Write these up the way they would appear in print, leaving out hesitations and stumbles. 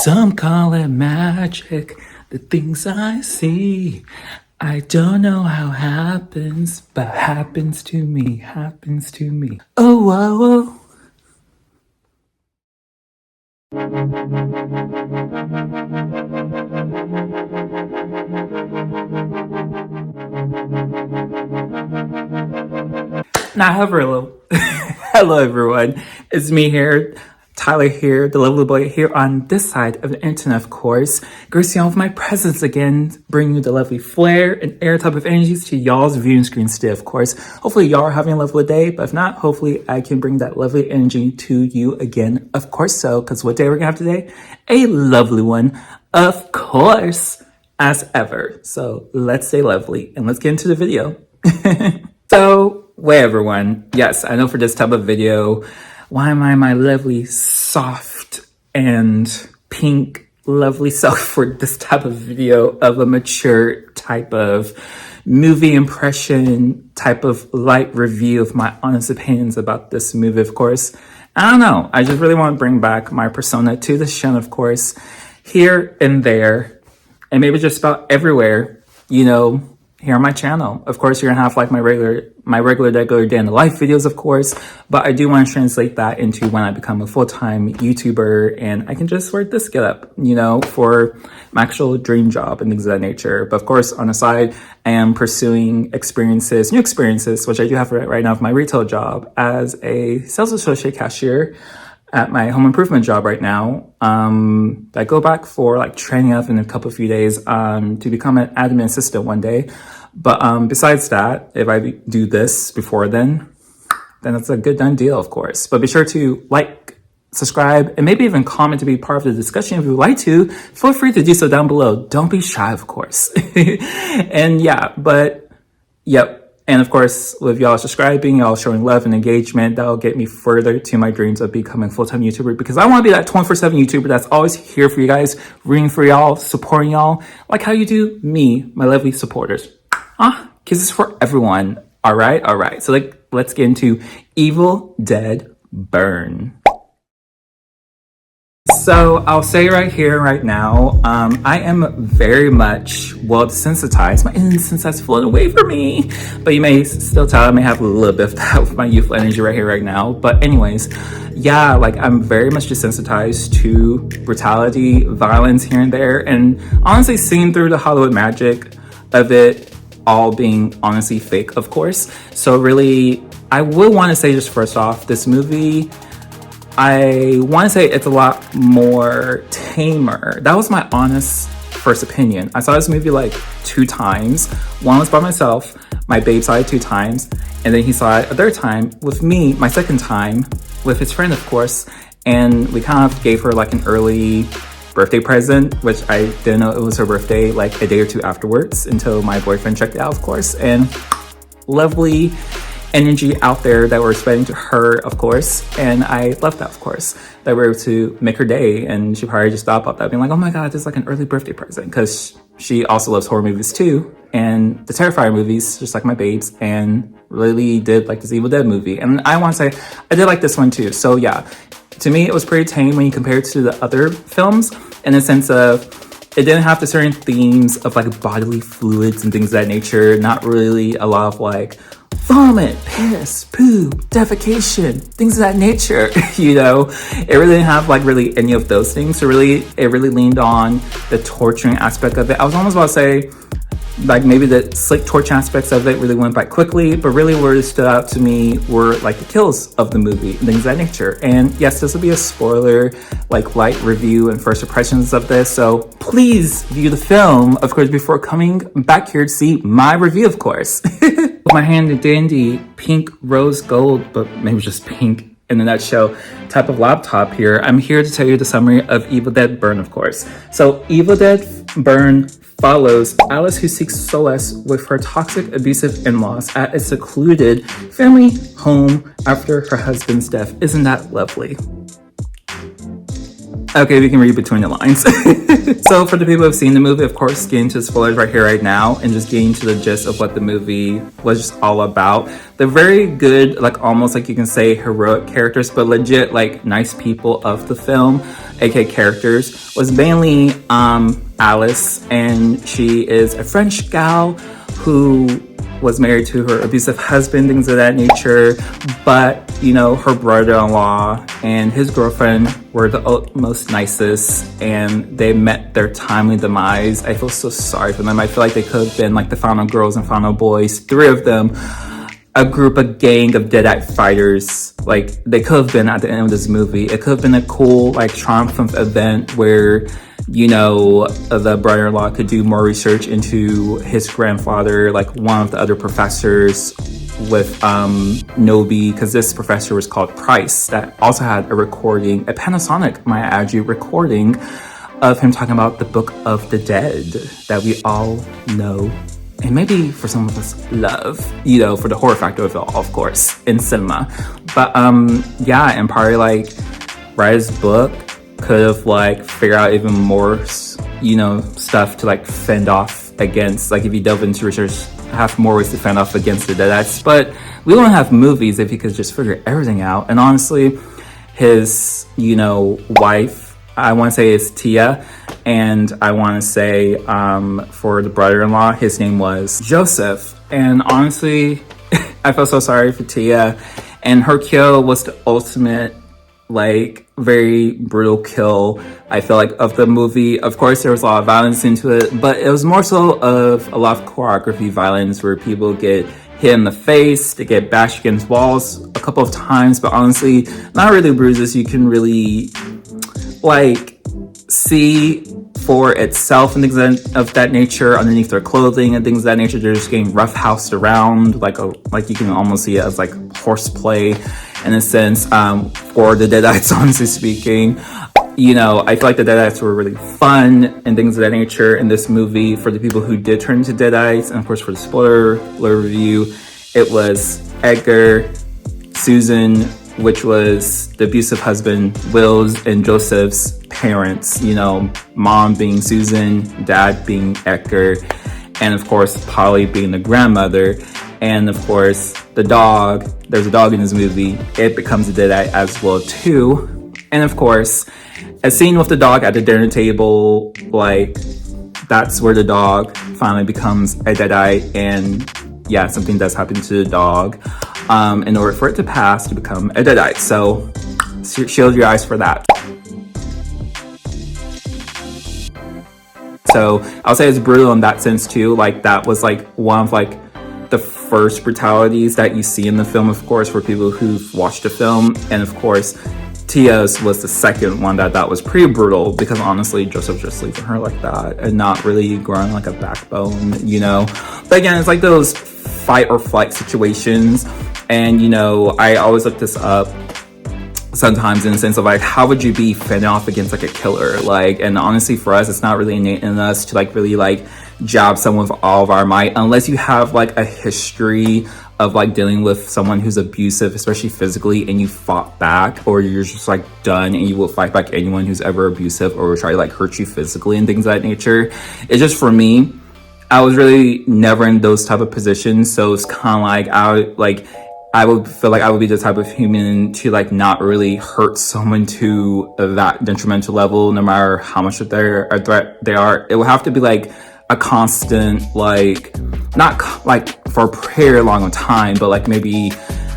Some call it magic, the things I see. I don't know how happens, but happens to me, happens to me. Oh, whoa, whoa. Now, hello, hello everyone. It's me here, Tyler here, the lovely boy here on this side of the internet, of course. Gracing on with my presence again, bringing you the lovely flair and air type of energies to y'all's viewing screen today, of course. Hopefully y'all are having a lovely day, but if not, hopefully I can bring that lovely energy to you again, of course so, because what day we're gonna have today? A lovely one, of course, as ever. So let's stay lovely and let's get into the video. So, wait everyone, yes, I know for this type of video, why am I my lovely, soft, and pink, lovely self for this type of video of a mature type of movie impression, type of light review of my honest opinions about this movie, of course. I don't know, I just really want to bring back my persona to the channel, of course, here and there, and maybe just about everywhere, you know, here on my channel. Of course, you're gonna have like my regular day in the life videos, of course, but I do want to translate that into when I become a full-time YouTuber and I can just work this get up, you know, for my actual dream job and things of that nature. But of course, on the side, I am pursuing new experiences, which I do have right now with my retail job as a sales associate cashier at my home improvement job right now. I go back for like training up in a few days to become an admin assistant one day. But besides that, if I do this before then it's a good done deal, of course. But be sure to like, subscribe, and maybe even comment to be part of the discussion if you would like to. Feel free to do so down below. Don't be shy, of course. And yeah, but yep. And of course, with y'all subscribing, y'all showing love and engagement, that'll get me further to my dreams of becoming a full-time YouTuber, because I want to be that 24/7 YouTuber that's always here for you guys, rooting for y'all, supporting y'all, like how you do me, my lovely supporters. Kisses for everyone. All right. So let's get into Evil Dead Burn. So I'll say right here, right now, I am very much desensitized. My innocence has flown away from me. But you may still tell I may have a little bit of that with my youthful energy right here, right now. But anyways, yeah, like I'm very much desensitized to brutality, violence here and there. And honestly, seeing through the Hollywood magic of it all being honestly fake, of course. So really, I would want to say just first off, this movie, I want to say it's a lot more tamer. That was my honest first opinion. I saw this movie like 2 times. One was by myself. My babe saw it 2 times. And then he saw it a third time with me, my second time, with his friend, of course. And we kind of gave her like an early birthday present, which I didn't know it was her birthday like a day or 2 afterwards until my boyfriend checked it out, of course. And lovely energy out there that we're spreading to her, of course, and I love that, of course, that we're able to make her day. And she probably just thought about that, being like, oh my god, this is like an early birthday present, because she also loves horror movies too, and the Terrifier movies, just like my babes, and really did like this Evil Dead movie. And I want to say I did like this one too. So yeah, to me it was pretty tame when you compare it to the other films, in the sense of it didn't have the certain themes of like bodily fluids and things of that nature. Not really a lot of like vomit, piss, poo, defecation, things of that nature. You know, it really didn't have like really any of those things. So really, it really leaned on the torturing aspect of it. I was almost about to say, like maybe the slick torture aspects of it really went by quickly, but really what really stood out to me were like the kills of the movie and things of that nature. And yes, this will be a spoiler, like light review and first impressions of this. So please view the film, of course, before coming back here to see my review, of course. My handy dandy pink rose gold, but maybe just pink in a nutshell type of laptop here, I'm here to tell you the summary of Evil Dead Burn, of course. So Evil Dead Burn follows Alice, who seeks solace with her toxic, abusive in-laws at a secluded family home after her husband's death. Isn't that lovely? Okay, we can read between the lines. So for the people who have seen the movie, of course, getting into spoilers right here, right now, and just getting to the gist of what the movie was just all about. They're very good, like almost like you can say heroic characters, but legit like nice people of the film, aka characters, was mainly Alice, and she is a French gal who was married to her abusive husband, things of that nature. But, you know, her brother-in-law and his girlfriend were the utmost nicest, and they met their timely demise. I feel so sorry for them. I feel like they could have been like the final girls and final boys, three of them, a group, a gang of deadite fighters. Like, they could have been at the end of this movie. It could have been a cool, like, triumphant event where, you know, the brother-in-law could do more research into his grandfather, like one of the other professors with Nobi, because this professor was called Price, that also had a recording, a Panasonic, my Agi recording of him talking about the Book of the Dead that we all know. And maybe for some of us love, you know, for the horror factor of it all, of course, in cinema. But yeah, and probably like write his book, could have like figured out even more, you know, stuff to like fend off against, like if you delve into research, have more ways to fend off against the Deadites. But we don't have movies if he could just figure everything out. And honestly, his, you know, wife, I want to say is Tia, and I want to say for the brother-in-law, his name was Joseph. And honestly, I feel so sorry for Tia, and her kill was the ultimate, like, very brutal kill, I feel like, of the movie. Of course, there was a lot of violence into it, but it was more so of a lot of choreography violence where people get hit in the face, they get bashed against walls a couple of times, but honestly, not really bruises you can really, like, see for itself and things of that nature underneath their clothing and things of that nature. They're just getting roughhoused around, like you can almost see it as like horseplay in a sense, for the Deadites, honestly speaking. You know, I feel like the Deadites were really fun and things of that nature in this movie. For the people who did turn into Deadites, and of course for the spoiler review, it was Edgar, Susan, which was the abusive husband, Will's and Joseph's parents, you know, mom being Susan, dad being Edgar, and of course Polly being the grandmother. And of course the dog, there's a dog in this movie, it becomes a Deadite as well too. And of course, a scene with the dog at the dinner table, like, that's where the dog finally becomes a Deadite. And yeah, something does happen to the dog in order for it to pass to become a Deadite. So shield your eyes for that. So I'll say it's brutal in that sense too. Like, that was like one of like the first brutalities that you see in the film, of course, for people who've watched the film. And of course, Tia's was the second one that was pretty brutal, because honestly, Joseph just leaving her like that and not really growing like a backbone, you know. But again, it's like those fight or flight situations. And, you know, I always look this up sometimes in the sense of like, how would you be fending off against like a killer? Like, and honestly for us, it's not really innate in us to like really like jab someone with all of our might, unless you have like a history of like dealing with someone who's abusive, especially physically, and you fought back, or you're just like done and you will fight back anyone who's ever abusive or will try to like hurt you physically and things of that nature. It's just, for me, I was really never in those type of positions. So it's kind of like I would feel like I would be the type of human to like not really hurt someone to that detrimental level, no matter how much of a threat they are. It would have to be like a constant, like, not like for a very long time, but like maybe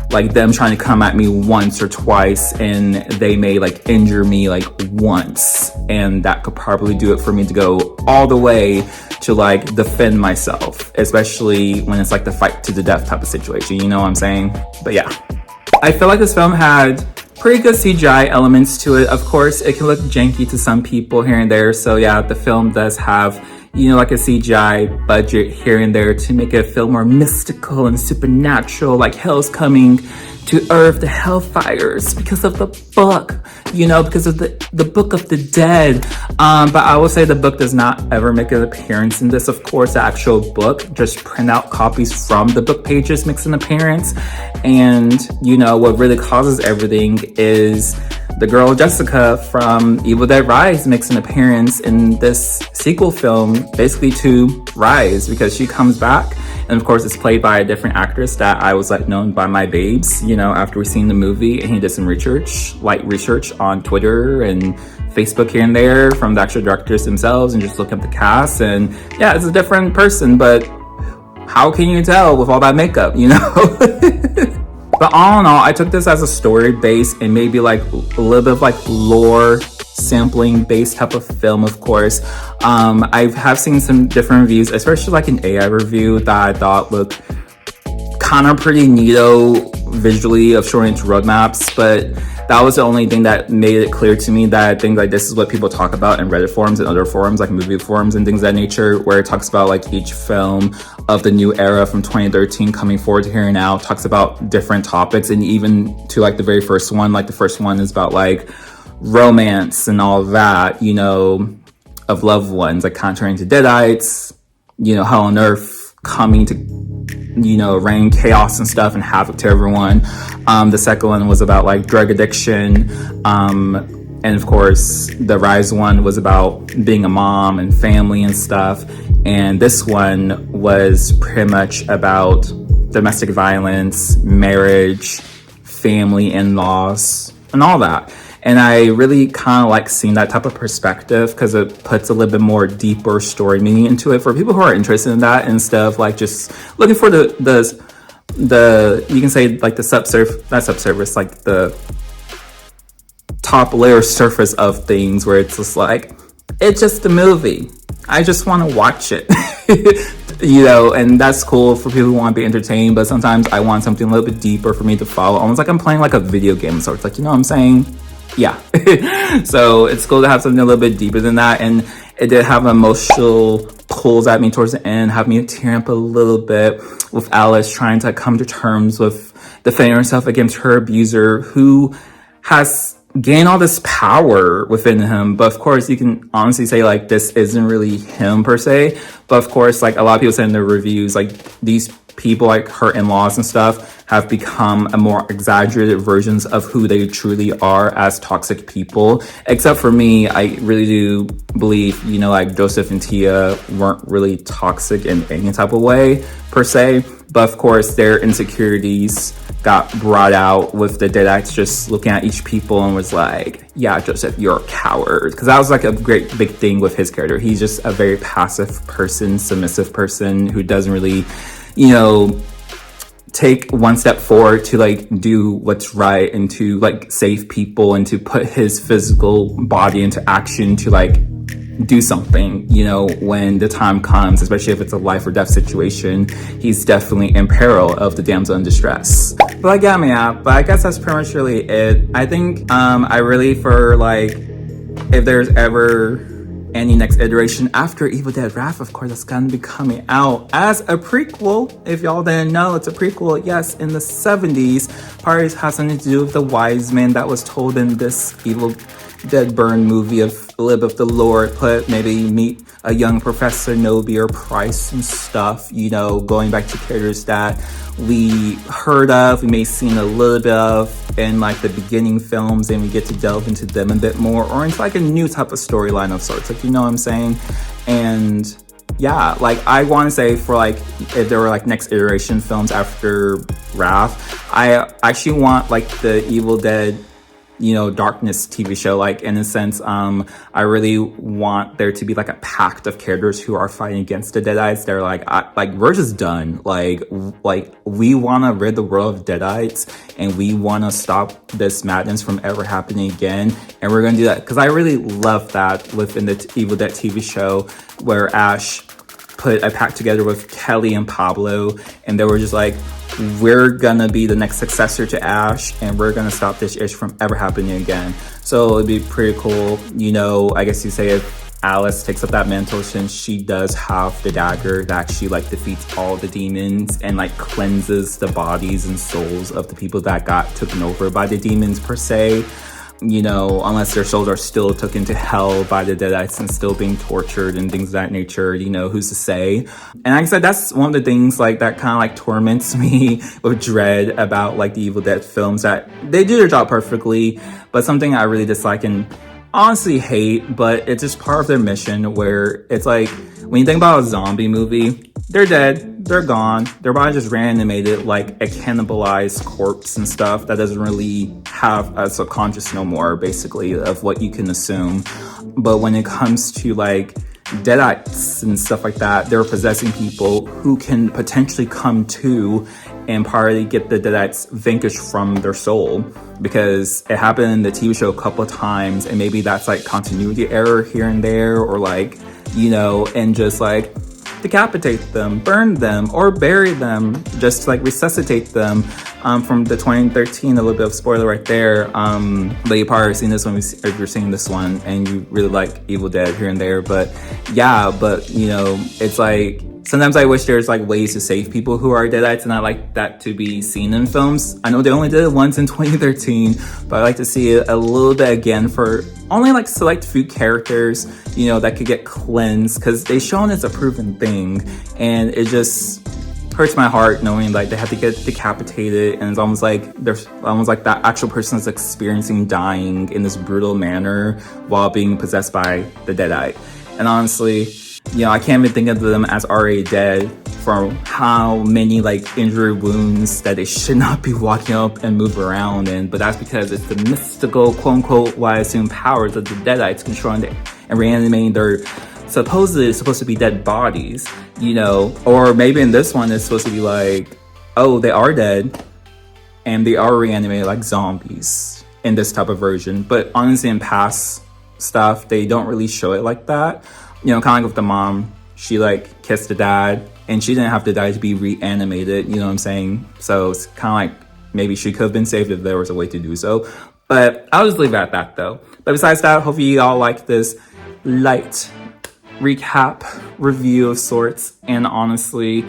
like them trying to come at me once or twice, and they may like injure me like once, and that could probably do it for me to go all the way to like defend myself, especially when it's like the fight to the death type of situation, you know what I'm saying? But yeah, I feel like this film had pretty good CGI elements to it. Of course, it can look janky to some people here and there, so yeah, the film does have, you know, like a CGI budget here and there to make it feel more mystical and supernatural, like hell's coming to earth, the hellfires, because of the book, you know, because of the Book of the Dead. But I will say the book does not ever make an appearance in this. Of course, the actual book, just print out copies from the book pages, makes an appearance. And, you know, what really causes everything is the girl Jessica from Evil Dead Rise makes an appearance in this sequel film, basically to Rise, because she comes back. And of course, it's played by a different actress that I was like known by my babes, you know, after we seen the movie. And he did some research on Twitter and Facebook here and there from the actual directors themselves, and just look up the cast. And yeah, it's a different person, but how can you tell with all that makeup, you know? But all in all, I took this as a story based and maybe like a little bit of like lore sampling based type of film, of course. I have seen some different reviews, especially like an AI review that I thought looked kind of pretty neato visually of showing its roadmaps, but that was the only thing that made it clear to me that I think like this is what people talk about in Reddit forums and other forums, like movie forums and things of that nature, where it talks about like each film of the new era from 2013 coming forward to here and now, talks about different topics, and even to like the very first one, like the first one is about like romance and all that, you know, of loved ones, like kind of turning to deadites, you know, hell on earth coming to, you know, rain chaos and stuff and havoc to everyone. The second one was about like drug addiction, and of course the Rise one was about being a mom and family and stuff, and this one was pretty much about domestic violence, marriage, family, in-laws, and all that. And I really kind of like seeing that type of perspective because it puts a little bit more deeper story meaning into it for people who are interested in that, instead of like just looking for the you can say like the subsurface, like the top layer surface of things, where it's just like, it's just a movie, I just want to watch it. You know, and that's cool for people who want to be entertained, but sometimes I want something a little bit deeper for me to follow, almost like I'm playing like a video game. So it's like, you know what I'm saying? Yeah. So it's cool to have something a little bit deeper than that, and it did have emotional pulls at me towards the end, have me tear up a little bit with Alice trying to come to terms with defending herself against her abuser, who has gained all this power within him. But of course, you can honestly say like this isn't really him per se, but of course, like a lot of people say in their reviews, like these people, like her in-laws and stuff, have become a more exaggerated versions of who they truly are as toxic people. Except for me, I really do believe, you know, like Joseph and Tia weren't really toxic in any type of way per se, but of course their insecurities got brought out with the Deadites just looking at each people and was like, yeah, Joseph, you're a coward. Because that was like a great big thing with his character. He's just a very passive person, submissive person who doesn't really, you know, take one step forward to like do what's right and to like save people and to put his physical body into action to like do something, you know, when the time comes, especially if it's a life or death situation. He's definitely in peril of the damsel in distress. But like, yeah, man, but I guess that's pretty much really it. I think I really, for like, if there's ever any next iteration after Evil Dead Wrath, of course, that's gonna be coming out as a prequel. If y'all didn't know, it's a prequel. Yes, in the 70s. Probably has something to do with the wise man that was told in this Evil Dead Burn movie of a little bit of the lore. Put maybe meet a young Professor Nobi or Price and stuff, you know, going back to characters that we heard of, we may have seen a little bit of in like the beginning films, and we get to delve into them a bit more, or into like a new type of storyline of sorts, like, you know what I'm saying? And yeah, like I want to say for like, if there were like next iteration films after Wrath, I actually want like the Evil Dead, you know, Darkness TV show, like in a sense, I really want there to be like a pact of characters who are fighting against the Deadites. They're like we're just done. Like we want to rid the world of Deadites, and we want to stop this madness from ever happening again. And we're gonna do that because I really love that within the Evil Dead TV show, where Ash put a pact together with Kelly and Pablo, and they were just like, we're gonna be the next successor to Ash, and we're gonna stop this ish from ever happening again. So it'd be pretty cool, you know, I guess you say, if Alice takes up that mantle, since she does have the dagger that actually like defeats all the demons and like cleanses the bodies and souls of the people that got taken over by the demons per se. you know, unless their souls are still taken to hell by the Deadites and still being tortured and things of that nature, you know, who's to say? And like I said, that's one of the things like that kind of like torments me with dread about like the Evil Dead films, that they do their job perfectly, but something I really dislike and honestly hate, but it's just part of their mission, where it's like, when you think about a zombie movie, they're dead, they're gone, their body just reanimated like a cannibalized corpse and stuff that doesn't really have a subconscious no more, basically, of what you can assume. But when it comes to like Deadites and stuff like that, they're possessing people who can potentially come to and partly get the Deadites vanquished from their soul, because it happened in the TV show a couple of times, and maybe that's like continuity error here and there, or like, you know, and just like decapitate them, burn them, or bury them, just to like resuscitate them. From the 2013, a little bit of spoiler right there, but you probably seen this one if you're seeing this one and you really like Evil Dead here and there. But yeah, but you know, it's like, sometimes I wish there's like ways to save people who are Deadites, and I like that to be seen in films. I know they only did it once in 2013, but I like to see it a little bit again for only like select few characters, you know, that could get cleansed, because they've shown it's a proven thing, and it just hurts my heart knowing like they have to get decapitated, and it's almost like there's almost like that actual person is experiencing dying in this brutal manner while being possessed by the Deadite. And honestly, you know, I can't even think of them as already dead from how many like injury wounds that they should not be walking up and move around in. But that's because it's the mystical, quote unquote, what I assume powers of the Deadites controlling and reanimating their supposedly supposed to be dead bodies, you know. Or maybe in this one it's supposed to be like, oh, they are dead and they are reanimated like zombies in this type of version. But honestly, in past stuff, they don't really show it like that. You know, kind of like with the mom, she like kissed the dad and she didn't have to die to be reanimated, you know what I'm saying? So it's kind of like, maybe she could have been saved if there was a way to do so. But I'll just leave it at that though. But besides that, hopefully you all like this light recap review of sorts. And honestly,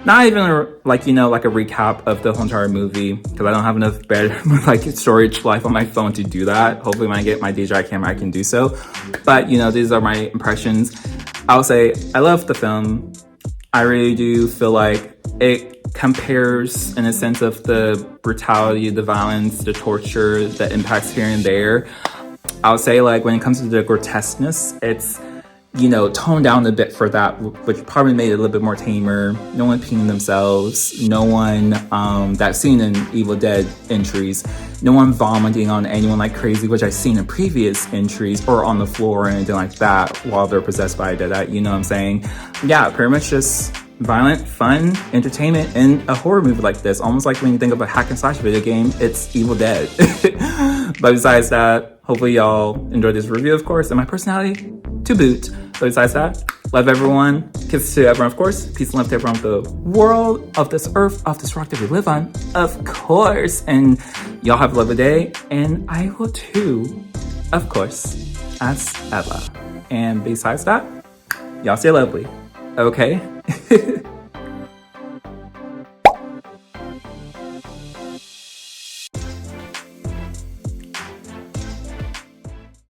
not even like, you know, like a recap of the whole entire movie, because I don't have enough like storage life on my phone to do that. Hopefully when I get my DJI camera, I can do so. But you know, these are my impressions. I'll say I love the film. I really do feel like it compares in a sense of the brutality, the violence, the torture, the impacts here and there. I'll say like when it comes to the grotesqueness, it's, you know, toned down a bit for that, which probably made it a little bit more tamer. No one peeing themselves. No one, that's seen in Evil Dead entries. No one vomiting on anyone like crazy, which I've seen in previous entries, or on the floor or anything like that while they're possessed by a Deadite, you know what I'm saying? Yeah, pretty much just violent, fun, entertainment in a horror movie like this. Almost like when you think of a hack and slash video game, it's Evil Dead. But besides that, hopefully y'all enjoyed this review, of course, and my personality to boot. But besides that, love everyone. Kisses to everyone, of course. Peace and love to everyone of the world, of this earth, of this rock that we live on, of course. And y'all have a lovely day. And I will too, of course, as ever. And besides that, y'all stay lovely. Okay?